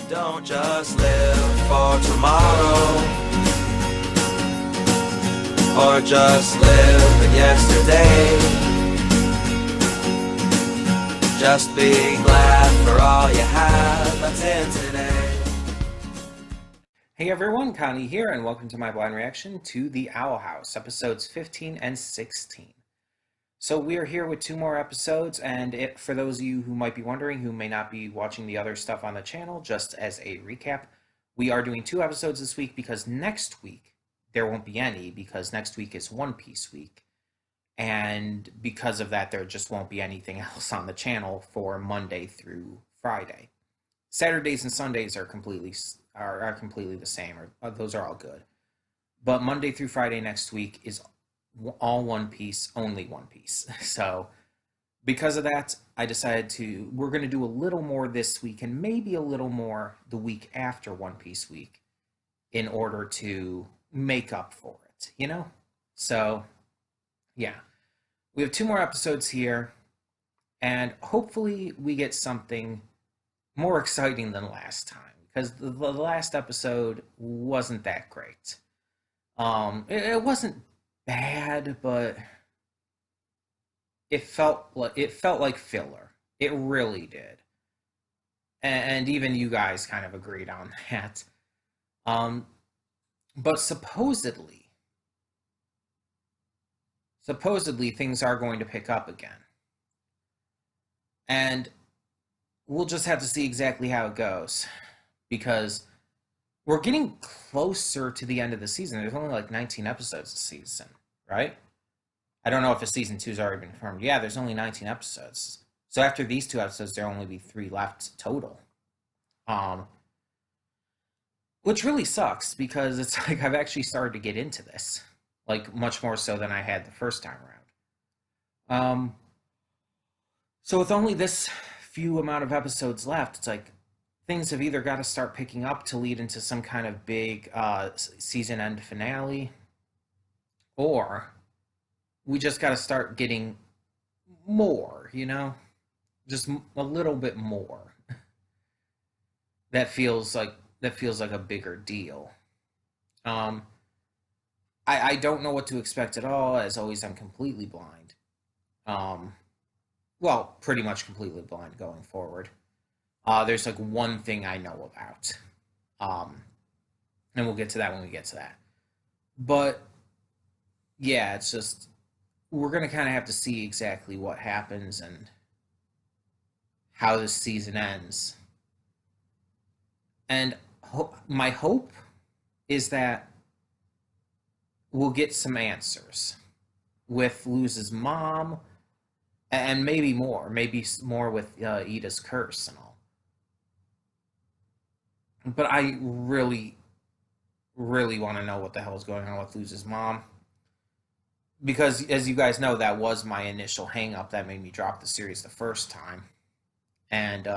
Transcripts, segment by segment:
Don't just live for tomorrow, or just live in yesterday. Just be glad for all you have that's in today. Hey everyone, Connie here, and welcome to my blind reaction to The Owl House, episodes 15 and 16. So we are here with two more episodes, and for those of you who might be wondering, who may not be watching the other stuff on the channel, just as a recap, we are doing two episodes this week because next week there won't be any, because next week is One Piece week. And because of that, there just won't be anything else on the channel for Monday through Friday. Saturdays and Sundays are completely the same, or those are all good. But Monday through Friday next week is all One Piece, only One Piece. So because of that, I decided we're going to do a little more this week and maybe a little more the week after One Piece week in order to make up for it, you know? So yeah, we have two more episodes here, and hopefully we get something more exciting than last time, because the last episode wasn't that great. It wasn't bad, but it felt like filler. It really did, and even you guys kind of agreed on that. But supposedly things are going to pick up again, and we'll just have to see exactly how it goes, because we're getting closer to the end of the season. There's only like 19 episodes this season, right? I don't know if a season 2's already been confirmed. Yeah, there's only 19 episodes. So after these two episodes, there'll only be 3 left total. Which really sucks, because it's like I've actually started to get into this, like much more so than I had the first time around. So with only this few amount of episodes left, it's like things have either got to start picking up to lead into some kind of big season end finale, or we just got to start getting more, you know, just a little bit more. that feels like a bigger deal. I don't know what to expect at all. As always, I'm completely blind. Well, pretty much completely blind going forward. There's like one thing I know about. And we'll get to that when we get to that. But yeah, it's just, we're going to kind of have to see exactly what happens and how this season ends. And my hope is that we'll get some answers with Luz's mom, and maybe more with Ida's curse and all. But I really, really want to know what the hell is going on with Luz's mom, because as you guys know, that was my initial hang-up that made me drop the series the first time. And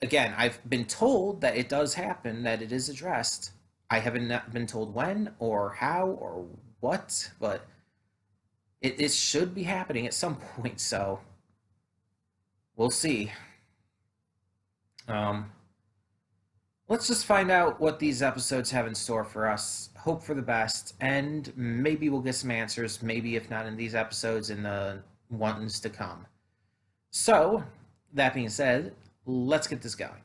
again, I've been told that it does happen, that it is addressed. I haven't been told when or how or what, but it should be happening at some point, so we'll see. Let's just find out what these episodes have in store for us, hope for the best, and maybe we'll get some answers, maybe if not in these episodes, in the ones to come. So, that being said, let's get this going.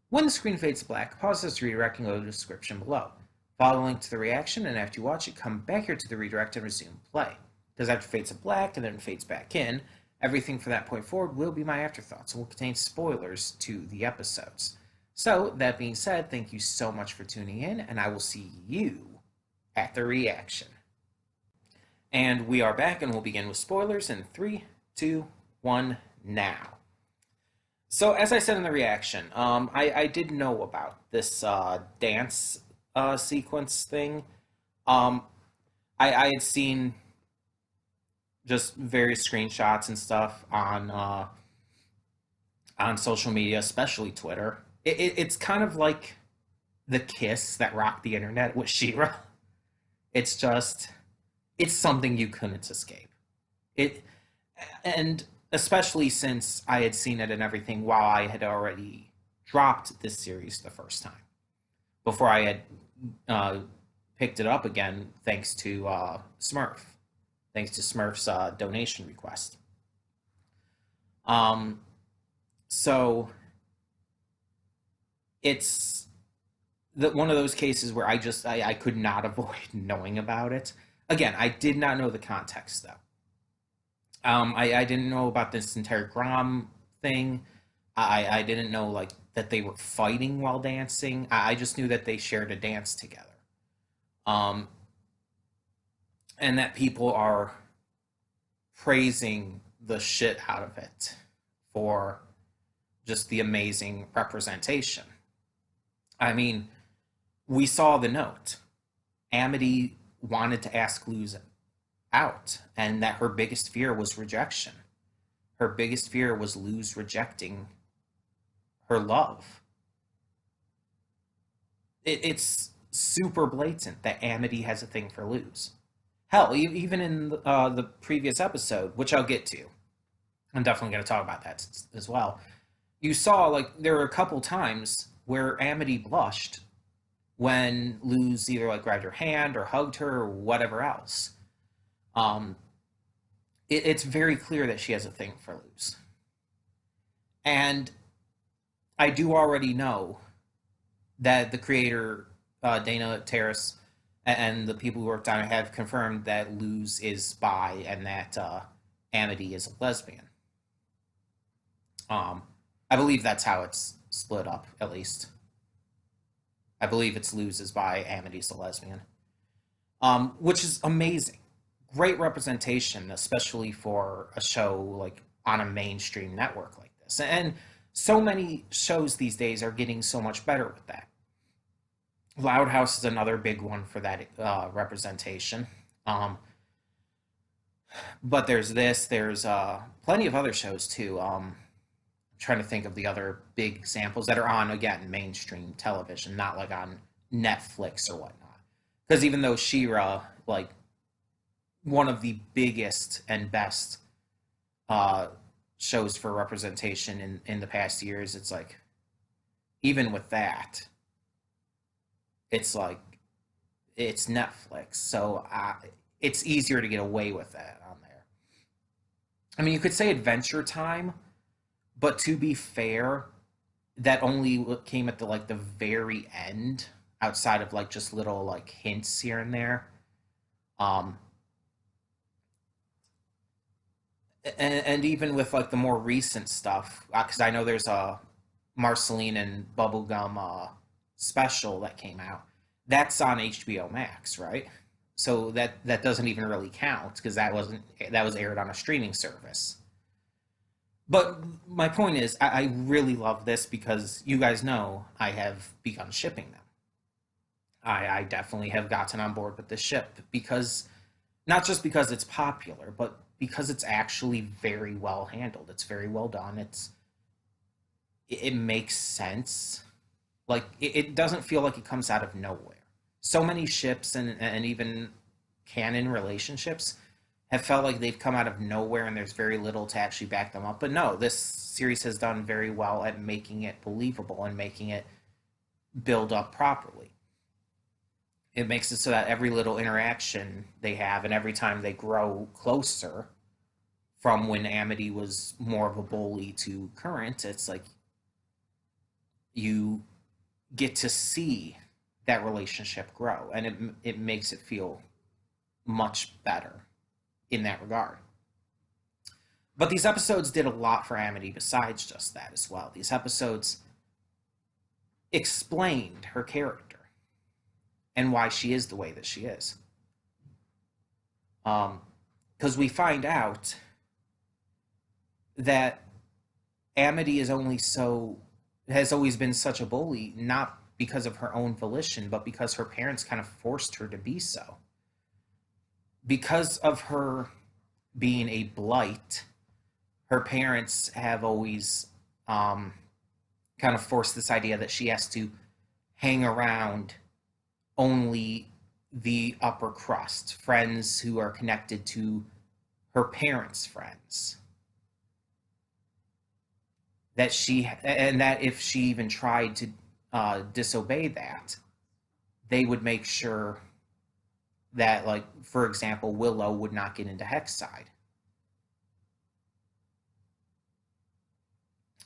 When the screen fades to black, pause this redirect and go to the description below. Follow the link to the reaction, and after you watch it, come back here to the redirect and resume play. Because after it fades to black and then fades back in, everything from that point forward will be my afterthoughts and will contain spoilers to the episodes. So, that being said, thank you so much for tuning in, and I will see you at the reaction. And we are back, and we'll begin with spoilers in 3, 2, 1, now. So, as I said in the reaction, I did know about this dance sequence thing. I had seen just various screenshots and stuff on social media, especially Twitter. It's kind of like the kiss that rocked the internet with She-Ra. It's something you couldn't escape. And especially since I had seen it and everything while I had already dropped this series the first time before I had picked it up again thanks to Smurf, thanks to Smurf's donation request. So it's one of those cases where I could not avoid knowing about it. Again, I did not know the context though. I didn't know about this entire Grom thing. I didn't know like that they were fighting while dancing. I just knew that they shared a dance together. Um, and that people are praising the shit out of it for just the amazing representation. I mean, we saw the note. Amity wanted to ask Luz out, and that her biggest fear was rejection. Her biggest fear was Luz rejecting her love. It's super blatant that Amity has a thing for Luz. Hell, even in the previous episode, which I'll get to, I'm definitely going to talk about that as well. You saw, like, there were a couple times where Amity blushed when Luz either, like, grabbed her hand or hugged her or whatever else. It's very clear that she has a thing for Luz. And I do already know that the creator, Dana Terrace, and the people who worked on it have confirmed that Luz is bi and that Amity is a lesbian. I believe that's how it's split up, at least. I believe it's Luz is bi, Amity's a lesbian. Which is amazing. Great representation, especially for a show like on a mainstream network like this. And so many shows these days are getting so much better with that. Loud House is another big one for that representation. But there's plenty of other shows too. I'm trying to think of the other big examples that are on, again, mainstream television, not like on Netflix or whatnot. Because even though She-Ra, like, one of the biggest and best shows for representation in the past years, it's like, even with that, it's like, it's Netflix, so it's easier to get away with that on there. I mean, you could say Adventure Time, but to be fair, that only came at the very end, outside of like just little like hints here and there. Um, and even with like the more recent stuff, because I know there's a Marceline and Bubblegum special that came out. That's on HBO Max, right? So that doesn't even really count because that was aired on a streaming service. But my point is, I really love this because you guys know I have begun shipping them. I definitely have gotten on board with this ship because not just because it's popular, but because it's actually very well handled. It's very well done. It makes sense. Like it doesn't feel like it comes out of nowhere. So many ships and even canon relationships have felt like they've come out of nowhere and there's very little to actually back them up. But no, this series has done very well at making it believable and making it build up properly. It makes it so that every little interaction they have and every time they grow closer from when Amity was more of a bully to current, it's like you get to see that relationship grow and it makes it feel much better in that regard. But these episodes did a lot for Amity besides just that as well. These episodes explained her character and why she is the way that she is. Because we find out that Amity has always been such a bully, not because of her own volition, but because her parents kind of forced her to be so. Because of her being a blight, her parents have always kind of forced this idea that she has to hang around only the upper crust, friends who are connected to her parents' friends. that if she even tried to disobey that, they would make sure that, like, for example, Willow would not get into Hexside.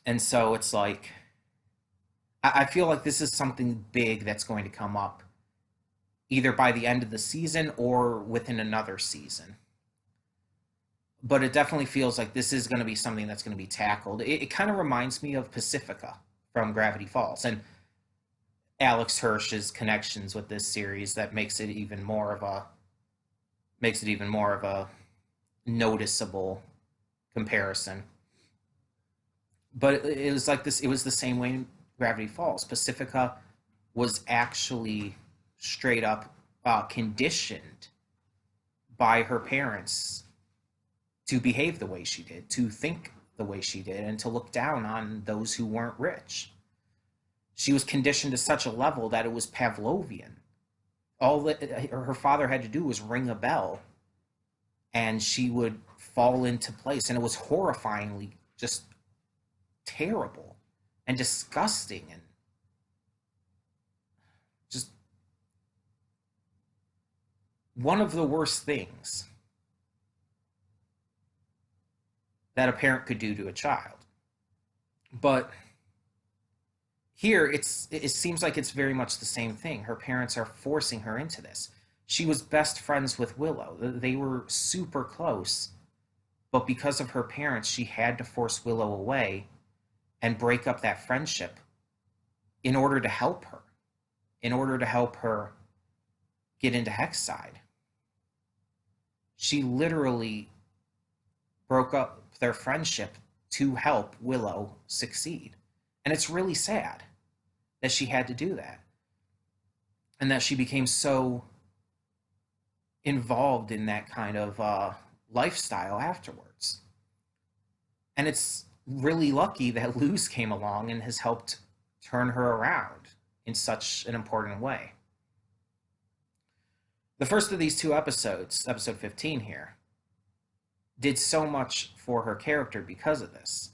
And so it's like, I feel like this is something big that's going to come up either by the end of the season or within another season. But it definitely feels like this is going to be something that's going to be tackled. It kind of reminds me of Pacifica from Gravity Falls and Alex Hirsch's connections with this series that makes it even more of a noticeable comparison. But it was like this. It was the same way in Gravity Falls. Pacifica was actually straight up conditioned by her parents to behave the way she did, to think the way she did, and to look down on those who weren't rich. She was conditioned to such a level that it was Pavlovian. All that her father had to do was ring a bell, and she would fall into place. And it was horrifyingly just terrible and disgusting and just one of the worst things that a parent could do to a child. But here it seems like it's very much the same thing. Her parents are forcing her into this. She was best friends with Willow. They were super close, but because of her parents, she had to force Willow away and break up that friendship in order to help her, get into Hexside. She literally broke up their friendship to help Willow succeed. And it's really sad that she had to do that. And that she became so involved in that kind of lifestyle afterwards. And it's really lucky that Luz came along and has helped turn her around in such an important way. The first of these two episodes, episode 15 here, did so much for her character because of this.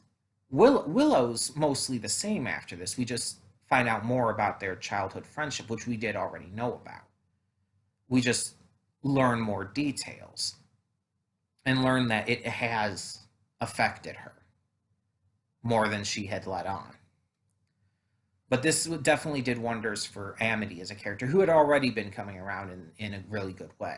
Willow's mostly the same after this. We just find out more about their childhood friendship, which we did already know about. We just learn more details and learn that it has affected her more than she had let on. But this definitely did wonders for Amity as a character who had already been coming around in a really good way.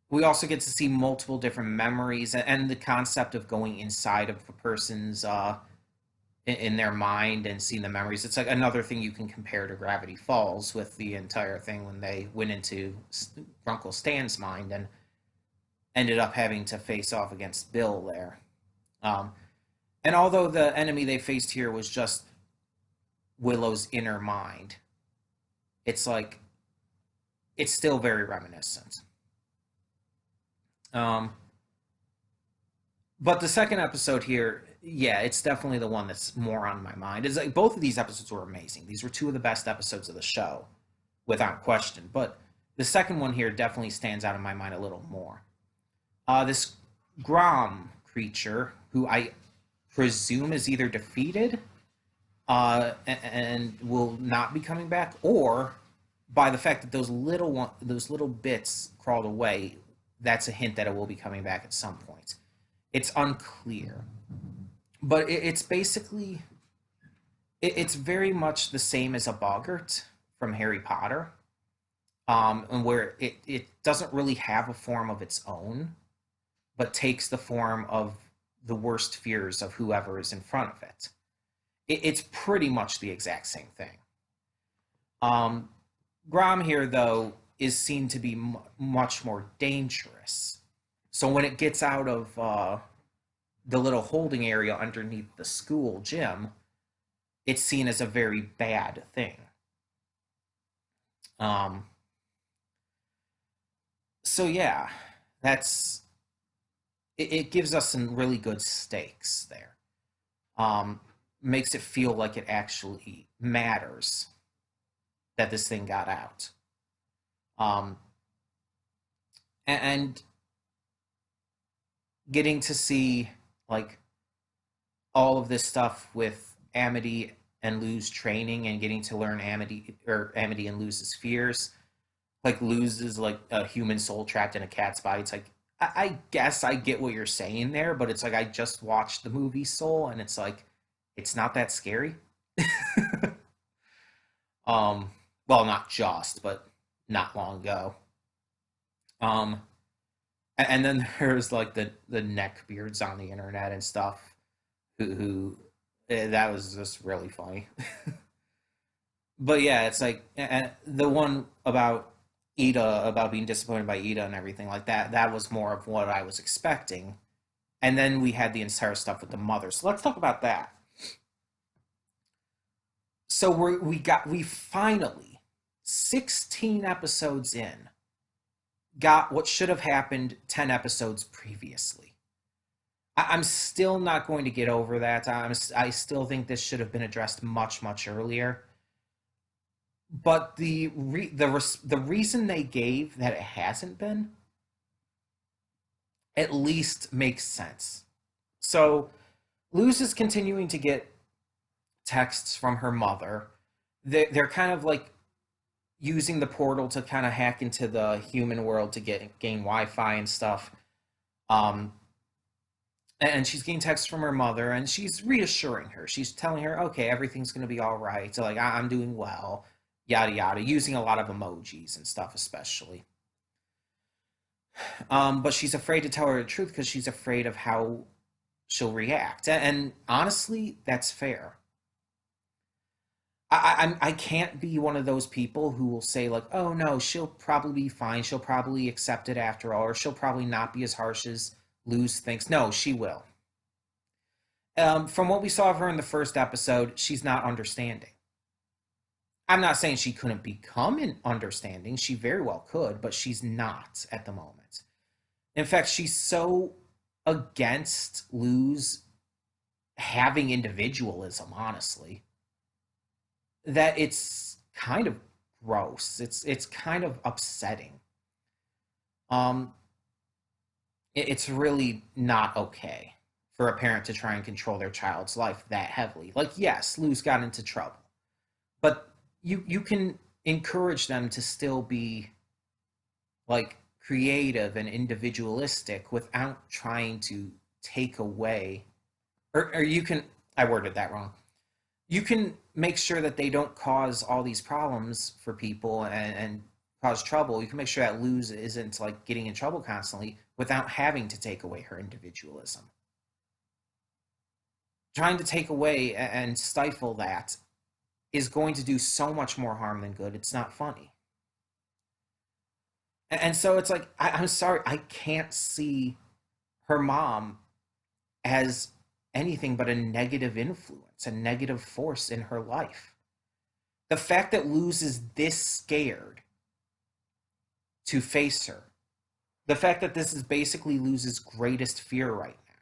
We also get to see multiple different memories and the concept of going inside of a person's in their mind and seeing the memories. It's like another thing you can compare to Gravity Falls with the entire thing when they went into Uncle Stan's mind and ended up having to face off against Bill there. And although the enemy they faced here was just Willow's inner mind, it's like, it's still very reminiscent. But the second episode here, yeah, it's definitely the one that's more on my mind. It's like both of these episodes were amazing. These were two of the best episodes of the show, without question. But the second one here definitely stands out in my mind a little more. This Grom creature, who I presume is either defeated and will not be coming back, or by the fact that those little bits crawled away, that's a hint that it will be coming back at some point. It's unclear, but it's basically it's very much the same as a boggart from Harry Potter, and where it doesn't really have a form of its own, but takes the form of the worst fears of whoever is in front of it. It's pretty much the exact same thing. Grom here, though, is seen to be much more dangerous. So when it gets out of the little holding area underneath the school gym, it's seen as a very bad thing. So yeah, it gives us some really good stakes there. Makes it feel like it actually matters that this thing got out. And getting to see like all of this stuff with Amity and Lou's training and getting to learn Amity and Luz's fears. Like Luz is like a human soul trapped in a cat's body. It's like I guess I get what you're saying there, but it's like I just watched the movie Soul, and it's like it's not that scary. um, well, not just, but not long ago. Um, and then there's like the neck beards on the internet and stuff who that was just really funny. But yeah, it's like the one about Ida, about being disappointed by Ida and everything like that. That was more of what I was expecting. And then we had the entire stuff with the mother. So let's talk about that. So we finally 16 episodes in got what should have happened 10 episodes previously. I'm still not going to get over that. I still think this should have been addressed much earlier. But the reason they gave that it hasn't been at least makes sense. So Luz is continuing to get texts from her mother. They're kind of like using the portal to kind of hack into the human world to gain Wi-Fi and stuff. And she's getting texts from her mother, and she's reassuring her. She's telling her, okay, everything's going to be all right. So, like, I'm doing well, yada, yada, using a lot of emojis and stuff, especially. But she's afraid to tell her the truth because she's afraid of how she'll react. And honestly, that's fair. I can't be one of those people who will say, like, oh, no, she'll probably be fine. She'll probably accept it after all, or she'll probably not be as harsh as Luz thinks. No, she will. From what we saw of her in the first episode, she's not understanding. I'm not saying she couldn't become understanding. She very well could, but she's not at the moment. In fact, she's so against Luz having individualism, honestly, that it's kind of gross. It's kind of upsetting. Um, it's really not okay for a parent to try and control their child's life that heavily. Like, yes, Luz got into trouble, but you can encourage them to still be like creative and individualistic without trying to take away, or you can, I worded that wrong. You can make sure that they don't cause all these problems for people and cause trouble. You can make sure that Luz isn't like getting in trouble constantly without having to take away her individualism. Trying to take away and stifle that is going to do so much more harm than good. It's not funny. And so it's like, I'm sorry, I can't see her mom as anything but a negative influence, a negative force in her life. The fact that Luz is this scared to face her, the fact that this is basically Luz's greatest fear right now,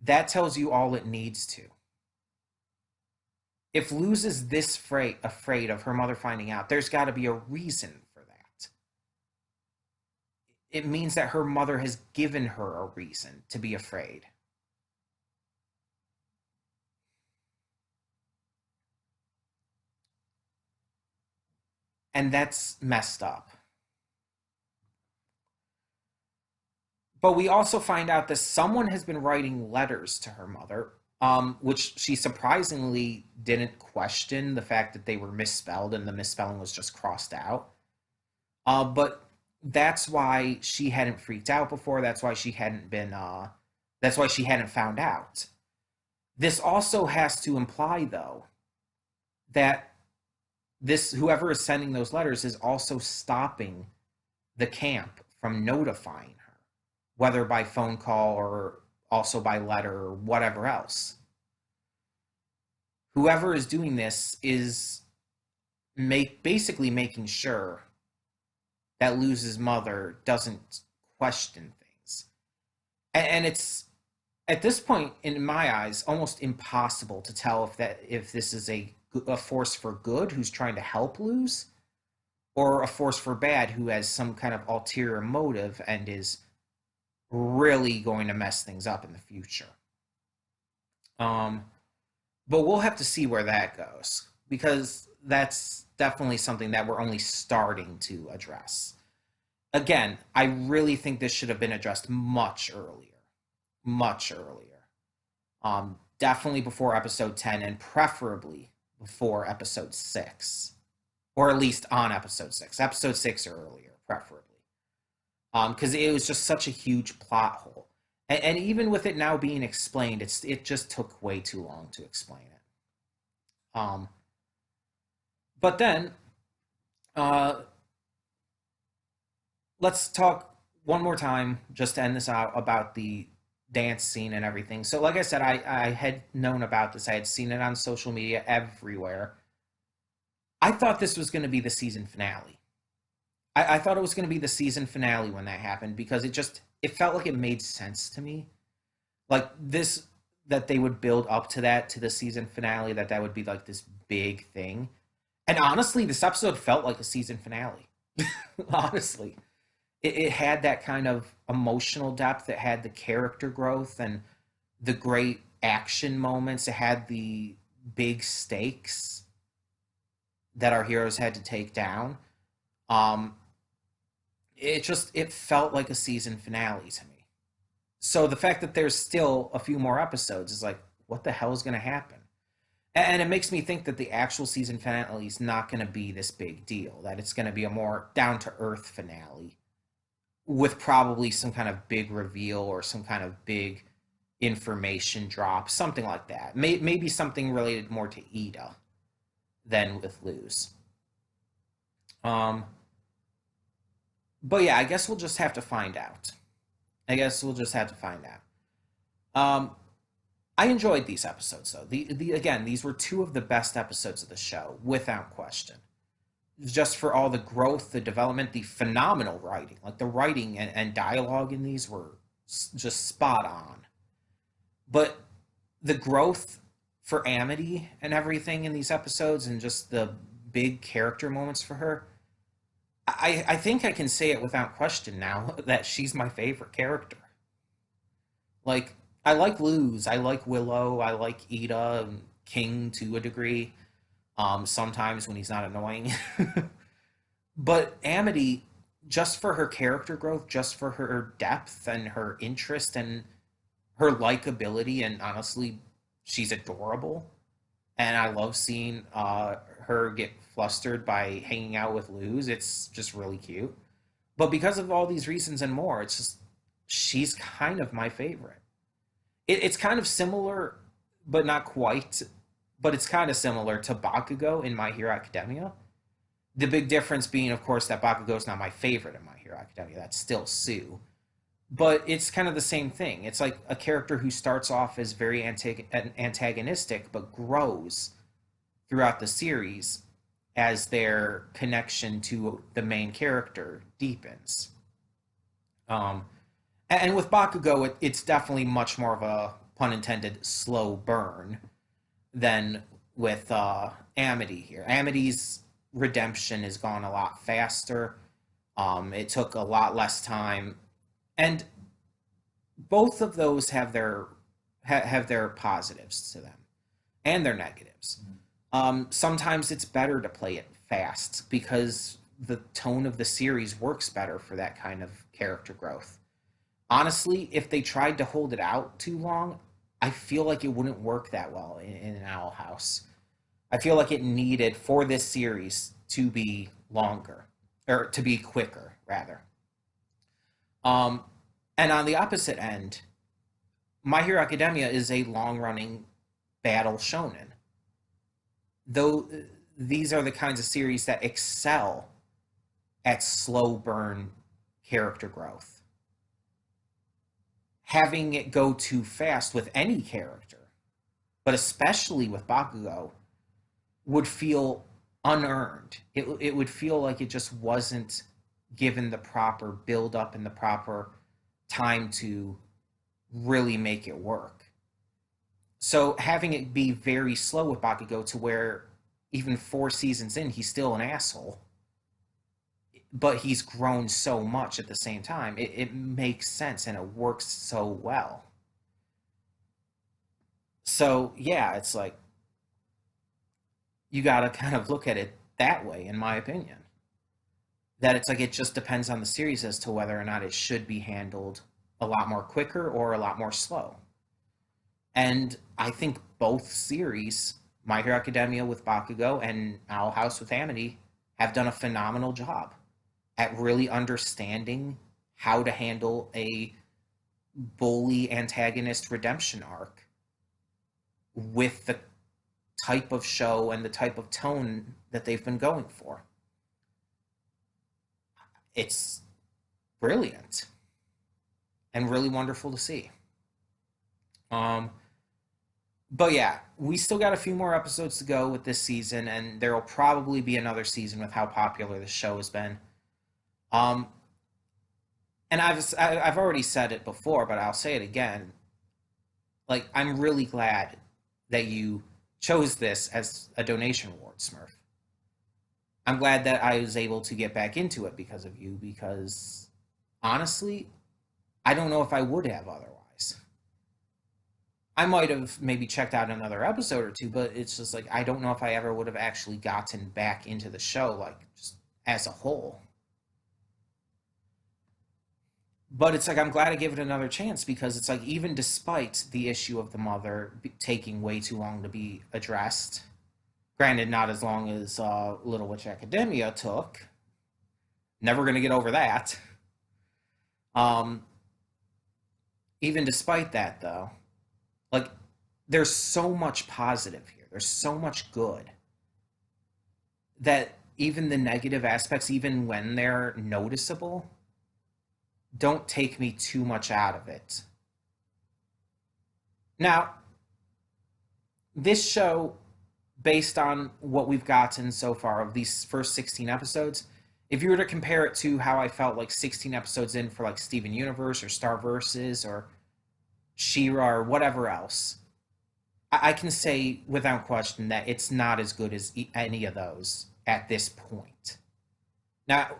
that tells you all it needs to. If Luz is this afraid of her mother finding out, there's got to be a reason for that. It means that her mother has given her a reason to be afraid. And that's messed up. But we also find out that someone has been writing letters to her mother, which she surprisingly didn't question the fact that they were misspelled and the misspelling was just crossed out. But that's why she hadn't freaked out before. That's why she hadn't been. That's why she hadn't found out. This also has to imply, though, that whoever is sending those letters is also stopping the camp from notifying her, whether by phone call or also by letter or whatever else. Whoever is doing this is basically making sure that Luz's mother doesn't question things. And it's, at this point, in my eyes, almost impossible to tell if this is a force for good who's trying to help Luz, or a force for bad who has some kind of ulterior motive and is really going to mess things up in the future. Um, but we'll have to see where that goes because that's definitely something that we're only starting to address. Again, I really think this should have been addressed much earlier. Definitely before episode 10 and preferably before episode 6, or at least on episode 6. Episode 6 or earlier, preferably. Because it was just such a huge plot hole. And even with it now being explained, it just took way too long to explain it. Um, but then, uh, let's talk one more time, just to end this out, about the dance scene and everything. So, like I said, I had known about this, I had seen it on social media everywhere. I thought this was going to be the season finale. I thought it was going to be the season finale when that happened because it felt like it made sense to me. Like this, that they would build up to that, to the season finale, that would be like this big thing. And honestly, this episode felt like a season finale. Honestly, it had that kind of emotional depth. It had the character growth and the great action moments. It had the big stakes that our heroes had to take down. Um, it felt like a season finale to me. So the fact that there's still a few more episodes is like, what the hell is going to happen? And it makes me think that the actual season finale is not going to be this big deal. That it's going to be a more down to earth finale with probably some kind of big reveal or some kind of big information drop, something like that. Maybe something related more to Ida than with Luz. Um, but yeah, I guess we'll just have to find out. I guess we'll just have to find out. Um, I enjoyed these episodes though. Again, these were two of the best episodes of the show, without question. Just for all the growth, the development, the phenomenal writing. Like the writing and dialogue in these were just spot on. But the growth for Amity and everything in these episodes, and just the big character moments for her, I think I can say it without question now that she's my favorite character. Like, I like Luz, I like Willow, I like Ida, and King to a degree. Sometimes when he's not annoying. But Amity, just for her character growth, just for her depth and her interest and her likability, and honestly, she's adorable. And I love seeing her get flustered by hanging out with Luz. It's just really cute. But because of all these reasons and more, it's just she's kind of my favorite. It's kind of similar, but not quite. But it's kind of similar to Bakugo in My Hero Academia. The big difference being, of course, that Bakugo is not my favorite in My Hero Academia. That's still Sue. But it's kind of the same thing. It's like a character who starts off as very antagonistic, but grows throughout the series as their connection to the main character deepens. Um, and with Bakugo, it's definitely much more of a, pun intended, slow burn than with Amity here. Amity's redemption has gone a lot faster. It took a lot less time, and both of those have their positives to them and their negatives. Sometimes it's better to play it fast because the tone of the series works better for that kind of character growth. Honestly, if they tried to hold it out too long, I feel like it wouldn't work that well in an Owl House. I feel like it needed for this series to be longer, or to be quicker, rather. Um, and on the opposite end, My Hero Academia is a long running battle shonen. Though these are the kinds of series that excel at slow burn character growth. Having it go too fast with any character, but especially with Bakugo, would feel unearned. It would feel like it just wasn't given the proper build up and the proper time to really make it work. So having it be very slow with Bakugo to where even 4 seasons in, he's still an asshole, but he's grown so much at the same time. It makes sense and it works so well. So yeah, it's like you got to kind of look at it that way, in my opinion. That it's like it just depends on the series as to whether or not it should be handled a lot more quicker or a lot more slow. And I think both series, My Hero Academia with Bakugo and Owl House with Amity, have done a phenomenal job at really understanding how to handle a bully antagonist redemption arc with the type of show and the type of tone that they've been going for. It's brilliant and really wonderful to see. Um, but yeah, we still got a few more episodes to go with this season, and there will probably be another season with how popular the show has been. Um, and I've already said it before, but I'll say it again. Like, I'm really glad that you chose this as a donation award, Smurf. I'm glad that I was able to get back into it because of you, because honestly, I don't know if I would have otherwise. I might have maybe checked out another episode or two, but it's just like I don't know if I ever would have actually gotten back into the show, like just as a whole. But it's like I'm glad I gave it another chance because it's like even despite the issue of the mother taking way too long to be addressed, granted not as long as Little Witch Academia took, never going to get over that. Um, Even despite that, though, like there's so much positive here. There's so much good that even the negative aspects, even when they're noticeable, don't take me too much out of it. Now, this show, based on what we've gotten so far of these first 16 episodes, if you were to compare it to how I felt like 16 episodes in for like Steven Universe or Star Versus or She-Ra or whatever else, I can say without question that it's not as good as any of those at this point. Now,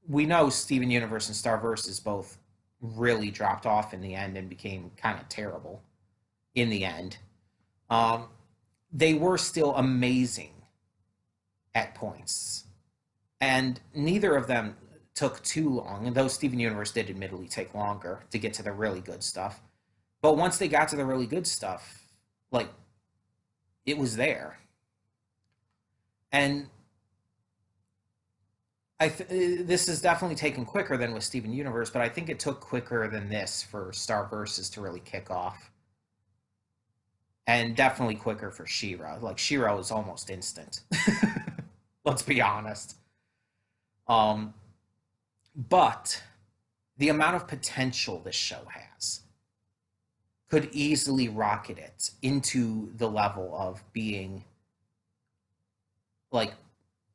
we know Steven Universe and Star Versus both really dropped off in the end and became kind of terrible in the end. Um, they were still amazing at points. And neither of them took too long, and though Steven Universe did admittedly take longer to get to the really good stuff. But once they got to the really good stuff, like, it was there. And this is definitely taken quicker than with Steven Universe, but I think it took quicker than this for Star Versus to really kick off. And definitely quicker for She-Ra. Like, She-Ra was almost instant. Let's be honest. But the amount of potential this show has could easily rocket it into the level of being like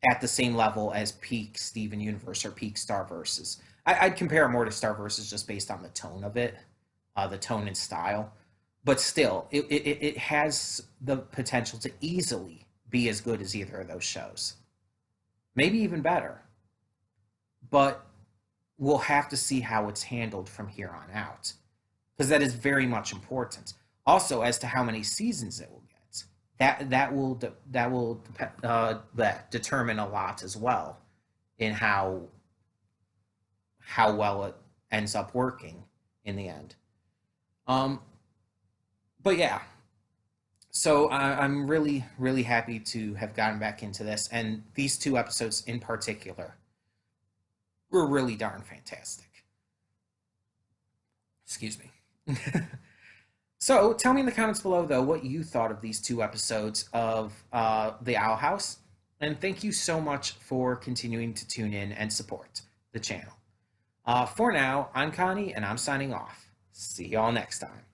at the same level as peak Steven Universe or peak Star Versus. I'd compare it more to Star Versus just based on the tone of it, the tone and style. But still, it has the potential to easily be as good as either of those shows. Maybe even better. But we'll have to see how it's handled from here on out, because that is very much important. Also, as to how many seasons it will get, that will determine a lot as well in how well it ends up working in the end. But yeah, so I'm really, really happy to have gotten back into this, and these two episodes in particular were really darn fantastic. Excuse me. So tell me in the comments below, though, what you thought of these two episodes of The Owl House, and thank you so much for continuing to tune in and support the channel. For now, I'm Connie, and I'm signing off. See y'all next time.